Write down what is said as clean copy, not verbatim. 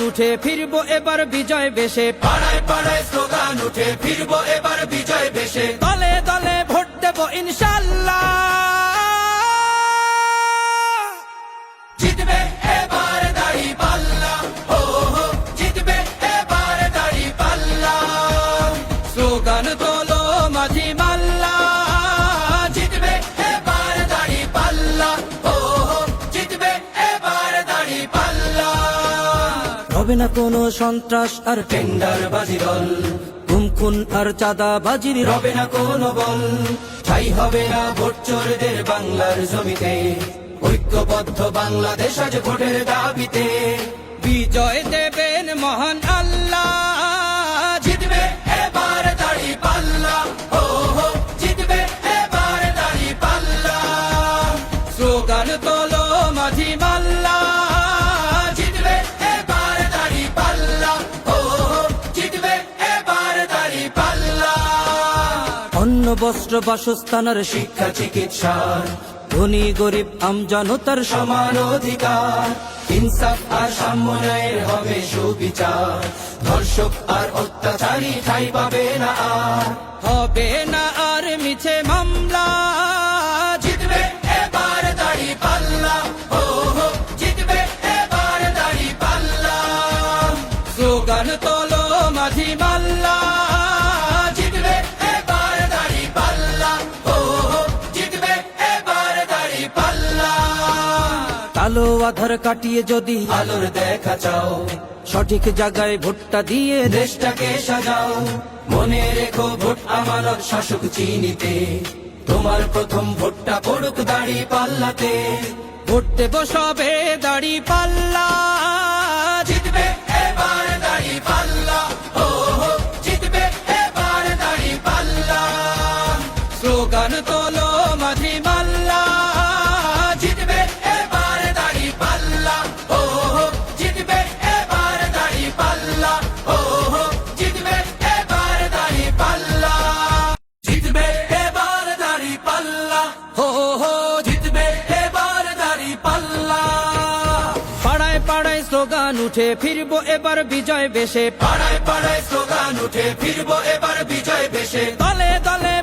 উঠে ফিরবো এবার বিজয় বেশে, পাড়ায় পাড়ায় স্লোগান উঠে ফিরবো এবার বিজয় বেশে, দলে দলে ভোট দেব ইনশাল্লাহ। জিতবে এবার দাঁড়িপাল্লা, ও হো জিতবে এবার দাঁড়িপাল্লা। স্লোগান তোলো মাঝি মাল্লা, জিতবে এবার দাঁড়িপাল্লা, ও হো জিতবে এবার দাঁড়িপাল্লা। হবে না কোনো সন্ত্রাস আর টেন্ডারবাজি দল, গুম খুন আর চাঁদাবাজির রবে না কোনো বল, ঠাই হবে না ভোট চোরদের বাংলার জমিতে। ঐক্যবদ্ধ বাংলাদেশ আজ ভোটের দাবিতে। বিজয় দেবেন মহান আল্লাহ। জিতবে এবার দাঁড়িপাল্লা, ও হো জিতবে এবার দাঁড়িপাল্লা। স্লোগান তোলো মাঝি মাল্লা, জিতবে এবার দাঁড়িপাল্লা, ও হো জিতবে এবার দাঁড়িপাল্লা। অন্ন বস্ত্র বাসস্থান আর শিক্ষা চিকিৎসার ধনী গরিব আমজনতার সমান অধিকার, ইনসাফ আর সাম্যের হবে সুবিচার। ধর্ষক আর অত্যাচারী ঠাঁই পাবে না আর, হবে না আর মিছে মামলা। জিতবে এবার দাঁড়িপাল্লা, ও হো জিতবে এবার দাঁড়িপাল্লা। স্লোগান তোলো মাঝি মাল্লা, জিতবে এবার দাঁড়িপাল্লা, ও হো জিতবে এবার দাঁড়িপাল্লা। কালো আধার কাটিয়ে যদি আলোর দেখা চাও, সঠিক জায়গায় ভোটটা দিয়ে দেশটাকে সাজাও। মনে রেখো ভোট আমানত শাসক চিনিতে, তোমার প্রথম ভোটটা পড়ুক দাঁড়িপাল্লাতে। ভোট দেব সবে দাড়ি পাল্লা। জিতবে এবার দাঁড়িপাল্লা, ও হো জিতবে এবার দাঁড়িপাল্লা। স্লোগান তোলো মাঝি মাল্লা, জিতবে এবার দাঁড়িপাল্লা, ও হো জিতবে এবার দাঁড়িপাল্লা, ও হো জিতবে এবার দাঁড়িপাল্লা। জিতবে এবার দাঁড়িপাল্লা, হো হো জিতবে এবার দাঁড়িপাল্লা। পাড়ায় পাড়ায় স্লোগান উঠে ফিরবো এবার বিজয় বেশে, পাড়ায় পাড়ায় স্লোগান উঠে ফিরবো এবার বিজয় বেশে, দলে দলে